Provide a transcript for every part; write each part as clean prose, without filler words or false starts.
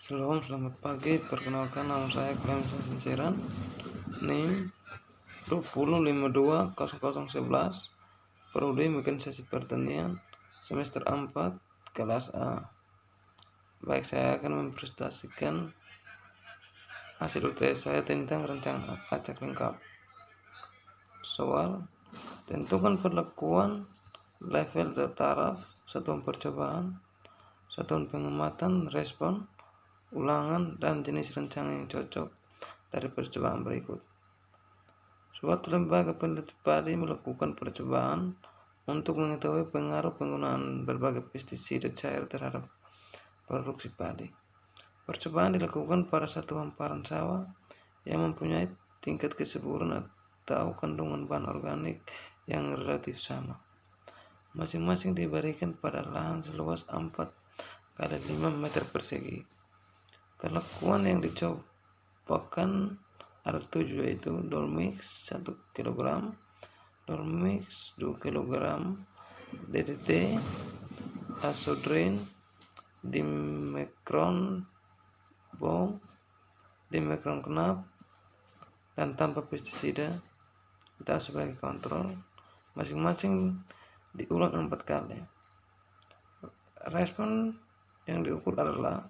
Selamat pagi. Perkenalkan, nama saya Clemens Sinseran. NIM 20520011. Prodi Mekanisasi Pertanian semester 4 kelas A. Baik, saya akan mempresentasikan hasil UTS saya tentang rancangan acak lengkap. Soal: tentukan perlakuan level taraf, satuan percobaan, satuan pengamatan, respon, ulangan, dan jenis rancangan yang cocok dari percobaan berikut. Suatu lembaga peneliti padi melakukan percobaan untuk mengetahui pengaruh penggunaan berbagai pestisida cair terhadap produksi padi. Percobaan dilakukan pada satu hamparan sawah yang mempunyai tingkat kesuburan atau kandungan bahan organik yang relatif sama. Masing-masing diberikan pada lahan seluas 4 kali 5 meter persegi. Perlakuan yang dicobakan ada 7, yaitu Dolmix 1 kg, Dolmix 2 kg, DDT, Azodrin, Dimecron Bomb, Dimecron Knap, dan tanpa pestisida atau sebagai kontrol. Masing-masing diulang 4 kali. Respon yang diukur adalah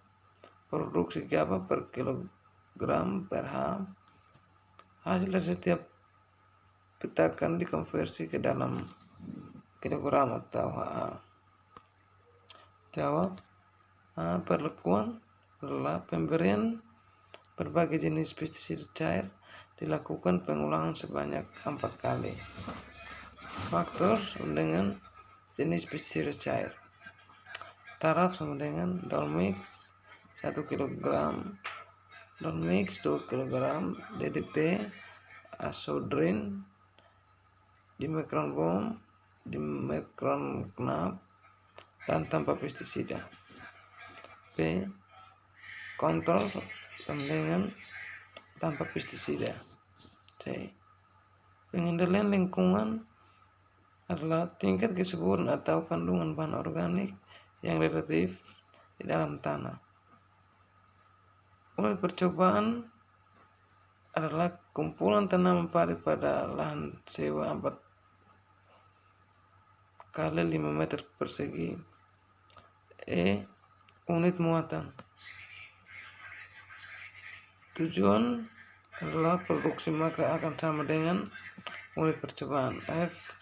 produksi GABA per kilogram per H. Hasil dari setiap petakan dikonversi ke dalam kilogram atau HA. Jawab: perlakuan adalah pemberian berbagai jenis pestisida cair dilakukan pengulangan sebanyak 4 kali. Faktor sama dengan jenis pestisida cair. Taraf sama dengan Dolmix 1 kg, Dolmix 2 kg, DDT, Azodrin, Dimecron Bomb, Dimecron Knap, dan tanpa pestisida. B. Kontrol sama dengan tanpa pestisida. C. Pengendalian lingkungan adalah tingkat kesuburan atau kandungan bahan organik yang relatif di dalam tanah. Unit percobaan adalah kumpulan tanaman padi pada lahan sewa 4 kali 5 meter persegi. E. Unit muatan. Tujuan adalah produksi, maka akan sama dengan unit percobaan. F.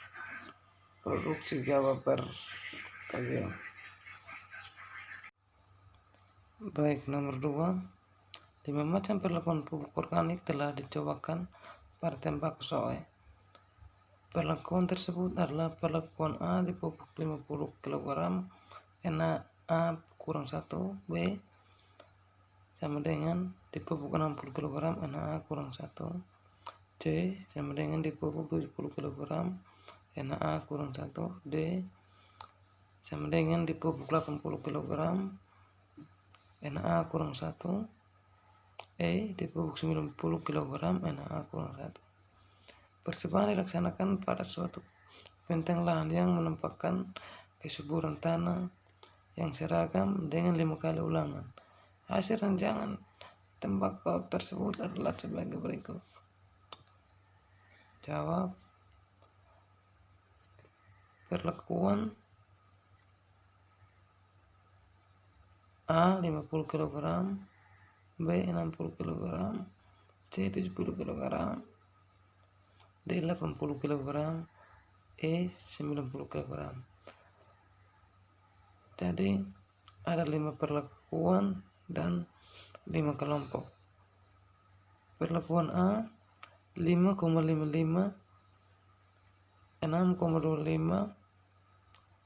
Produksi GABA per kg. Baik, nomor 2. 5 macam perlakuan pupuk organik telah dicobakan pada tembakau sawit. Perlakuan tersebut adalah perlakuan A di pupuk 50 kg NA kurang 1, B sama dengan di pupuk 60 kg NA kurang 1, C sama dengan di pupuk 70 kg NA kurang 1, D sama dengan di pupuk 80 kg NA kurang 1, E di pupuk 90 kg NA kurang 1. Percobaan dilaksanakan pada suatu benteng lahan yang menampakkan kesuburan tanah yang seragam dengan 5 kali ulangan. Hasil rancangan tembakau tersebut adalah sebagai berikut. Jawab: perlakuan A 50 kg, B 60 kg, C 70 kg, D 80 kg, E 90 kg. Jadi ada 5 perlakuan dan 5 kelompok. Perlakuan A 5,55, 6,25,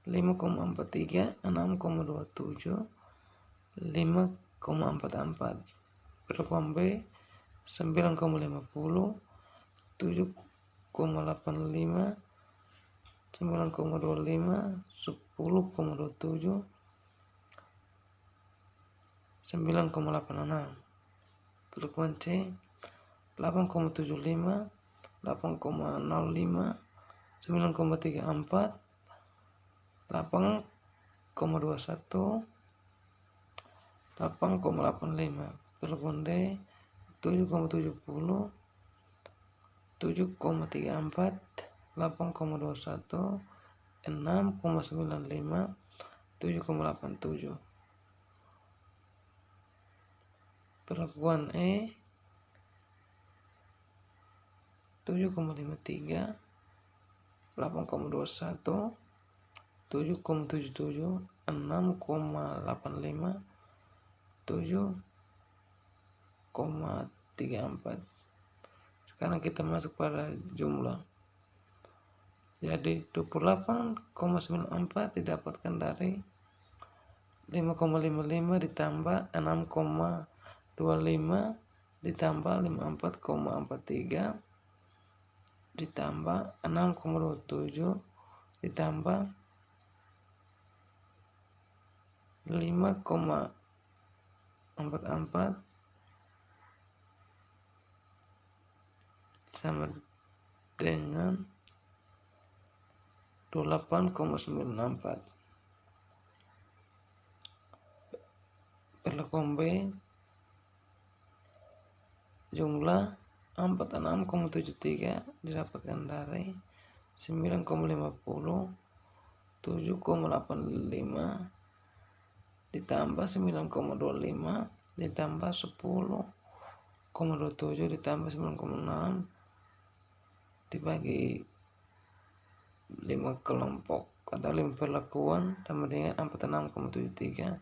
5,43, 6,27, 5,44. Perlakuan B 9,50, 7,85, 9,25, 10,27, 9,86. Perlakuan C 8,75, 8,05, 9,34, 8,21, 8,85. Perlakuan D 7,70, 7,34, 8,21, 6,95, 7,87. Perlakuan E 7,53, 8,21, 7,77, 6,85, 7,34. Sekarang kita masuk pada jumlah. Jadi 28,94 didapatkan dari 5,55 ditambah 6,25 ditambah 54,43 ditambah 6,27 ditambah 5,44 sama dengan 28,94. Perlakuan B jumlah 46,73 didapatkan dari 9,50, 7,85 ditambah 9,25 ditambah 10,27 ditambah 9,6 dibagi 5 kelompok atau 5 perlakuan sama dengan 46,73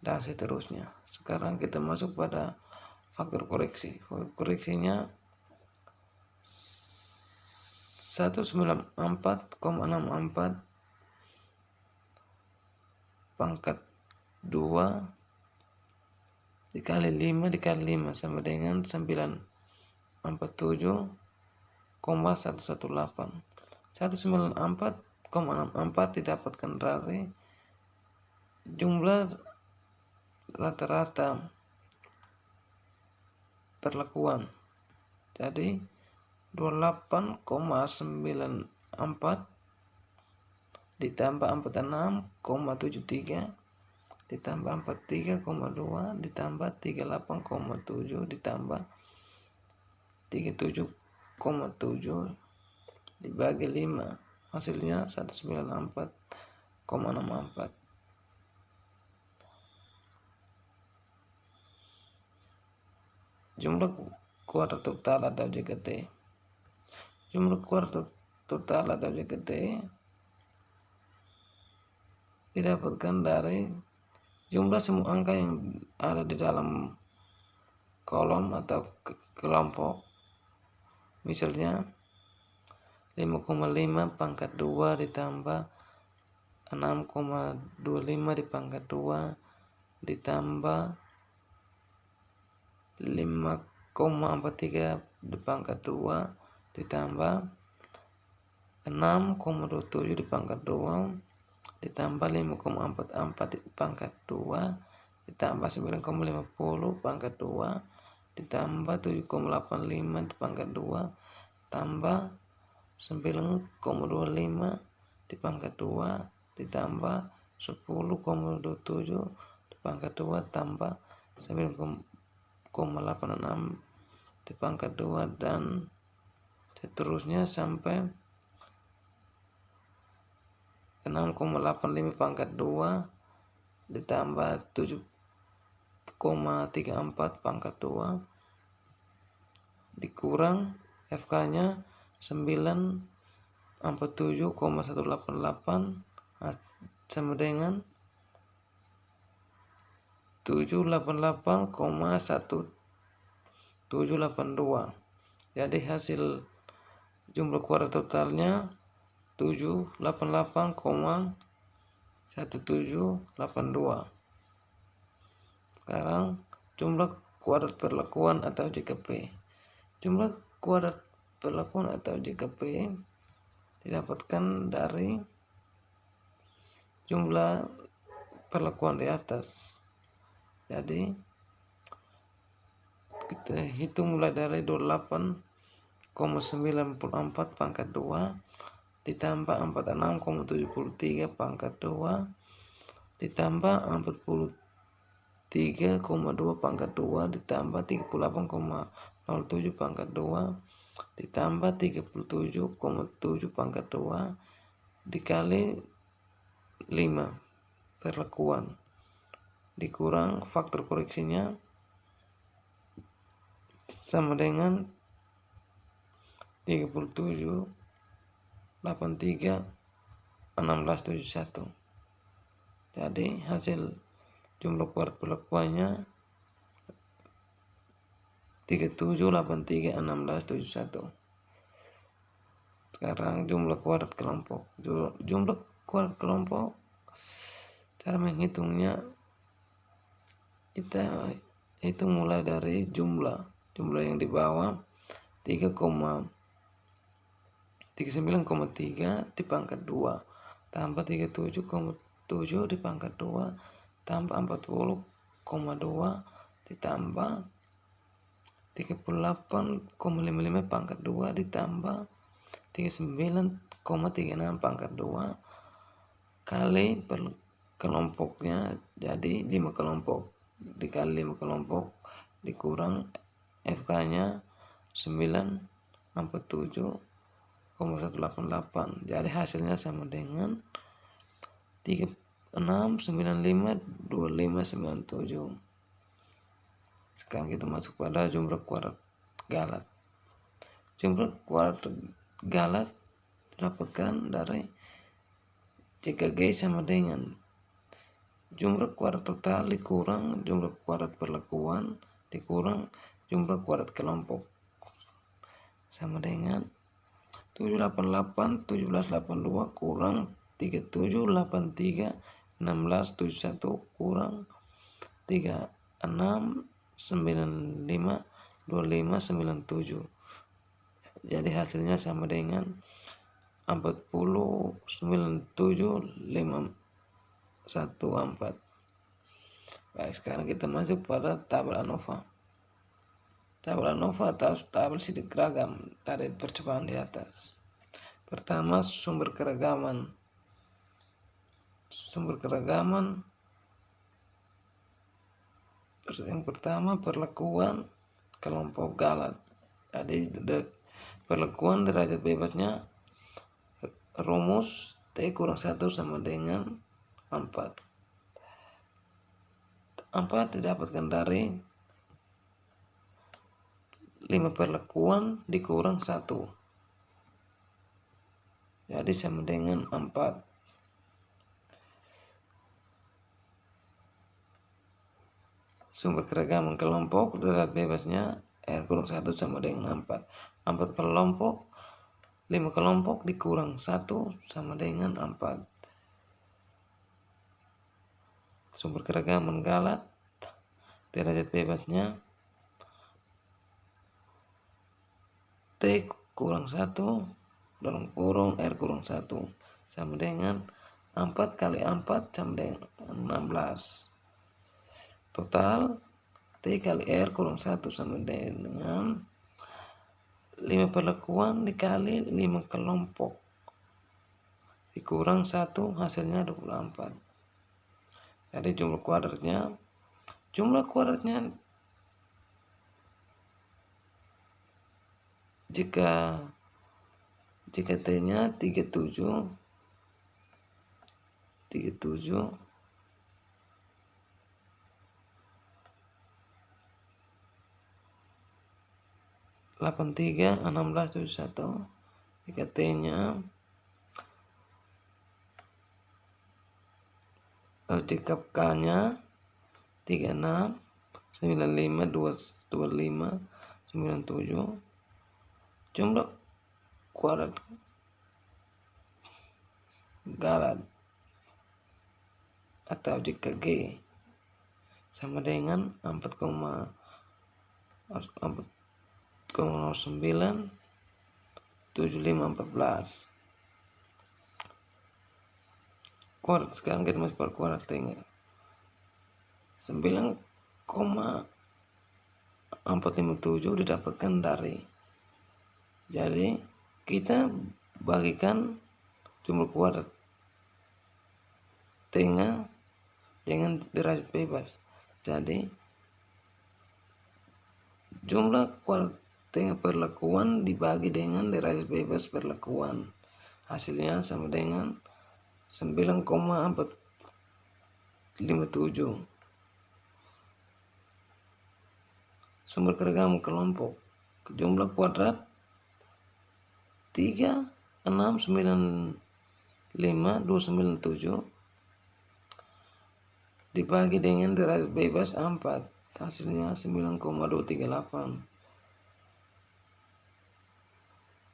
dan seterusnya. Sekarang kita masuk pada faktor koreksi. Faktor koreksinya 194,64 pangkat 2 dikali 5 dikali 5 sama dengan 947,118. 194,64 didapatkan dari jumlah rata-rata perlakuan. Jadi 28,94 ditambah 46,73 ditambah 43,2 ditambah 38,7 ditambah 37,7 dibagi 5 hasilnya 194,64. Jumlah kuadrat total atau JKT. Jumlah kuadrat total atau JKT didapatkan dari jumlah semua angka yang ada di dalam kolom atau kelompok. Misalnya 5,5 pangkat 2 ditambah 6,25 dipangkat 2 ditambah 5,43 dipangkat 2 ditambah 6,27 dipangkat 2 ditambah 5,44 dipangkat 2 ditambah 9,50 pangkat 2 ditambah 7,85 dipangkat 2 tambah 9,25 dipangkat 2 ditambah 10,27 dipangkat 2 tambah 9,86 dipangkat 2 dan seterusnya sampai 6,85 pangkat 2 ditambah 7,34 pangkat 2 dikurang FK-nya 947,188 sama dengan 788,1782. Jadi hasil jumlah kuadrat totalnya 788,1782. Sekarang jumlah kuadrat perlakuan atau JKP. Jumlah kuadrat perlakuan atau JKP didapatkan dari jumlah perlakuan di atas. Jadi kita hitung mulai dari 28,94 pangkat 2 ditambah 46,73 pangkat 2 ditambah 3,2 pangkat 2 ditambah 38,07 pangkat 2 ditambah 37,7 pangkat 2 dikali 5 perlakuan dikurang faktor koreksinya sama dengan 37, 83, 1671. Jadi hasil jumlah kuadrat perlakuannya 37, 83, 1671. Sekarang jumlah kuadrat kelompok. Jumlah kuadrat kelompok, cara menghitungnya kita hitung mulai dari jumlah yang di bawah 39,3 dipangkat 2 tambah 37,7 dipangkat 2 tambah 40,2 ditambah 38,55 pangkat 2 ditambah 39,36 pangkat 2 kali per kelompoknya, jadi 5 kelompok dikali 5 kelompok dikurang FK nya 947,188. Jadi hasilnya sama dengan 36952597. Sekarang kita masuk pada jumlah kuadrat galat. Jumlah kuadrat galat didapatkan dari jika G sama dengan jumlah kuadrat total dikurang jumlah kuadrat perlakuan dikurang jumlah kuadrat kelompok sama dengan 788 1782 kurang 3783 1671 kurang 3695 2597. Jadi hasilnya sama dengan 4097,514. Baik, sekarang kita masuk pada tabel ANOVA. Tabel ANOVA atau tabel sidik ragam dari percobaan di atas. Pertama, sumber keragaman. Yang pertama perlakuan kelompok galat. Jadi perlakuan derajat bebasnya rumus T kurang 1 sama dengan 4. 4 didapatkan dari 5 perlakuan dikurang 1. Jadi sama dengan 4. Sumber keragaman kelompok derajat bebasnya R kurang 1 sama dengan 4. 4 kelompok, 5 kelompok dikurang 1 sama dengan 4. Sumber keragaman galat derajat bebasnya T kurang 1 dalam kurung R kurang 1 sama dengan 4 kali 4 sama dengan 16. Total T kali R kurang 1 sama dengan 5 perlakuan dikali 5 kelompok dikurang 1 hasilnya 24. Jadi jumlah kuadratnya jika T nya 37 83 1671, jika T nya jika K nya 36 95 25 97. Jumlah kuadrat galat atau jika G sama dengan 4,09 7514. Kuadrat sekarang kita masuk pada kuadrat tinggal 9,457 didapatkan dari, jadi kita bagikan jumlah kuadrat T-nya dengan derajat bebas. Jadi jumlah kuadrat tengah perlakuan dibagi dengan derajat bebas perlakuan. Hasilnya sama dengan 9,457. Sumber keragaman kelompok. Jumlah kuadrat 3,695,297 dibagi dengan derajat bebas 4. Hasilnya 9,238.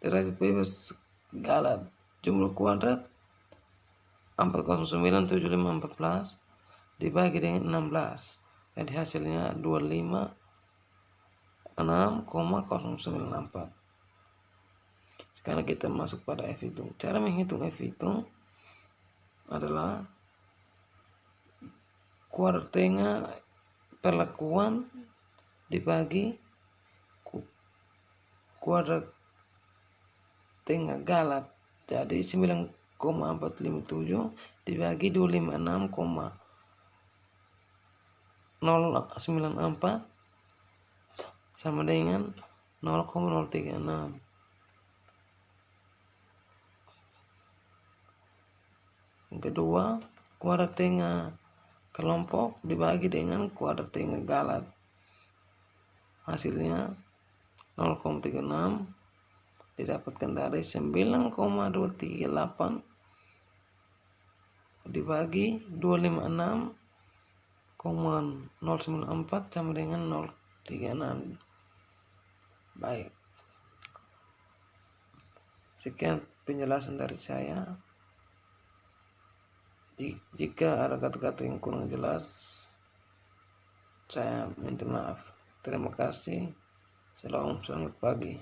Derajat bebas galat. Jumlah kuadrat 4097514 dibagi dengan 16. Jadi hasilnya 256,094. Sekarang kita masuk pada F hitung. Cara menghitung F hitung adalah kuadrat tengah perlakuan dibagi kuadrat tengah galat. Jadi 9,457 dibagi 256,094 sama dengan 0,036. Yang kedua, kuadrat tengah kelompok dibagi dengan kuadrat tengah galat. Hasilnya 0,36 didapatkan dari 9,238 dibagi 256,094 sama dengan 0,36. Baik. Sekian penjelasan dari saya. Jika ada kata-kata yang kurang jelas, saya minta maaf. Terima kasih. Selamat pagi.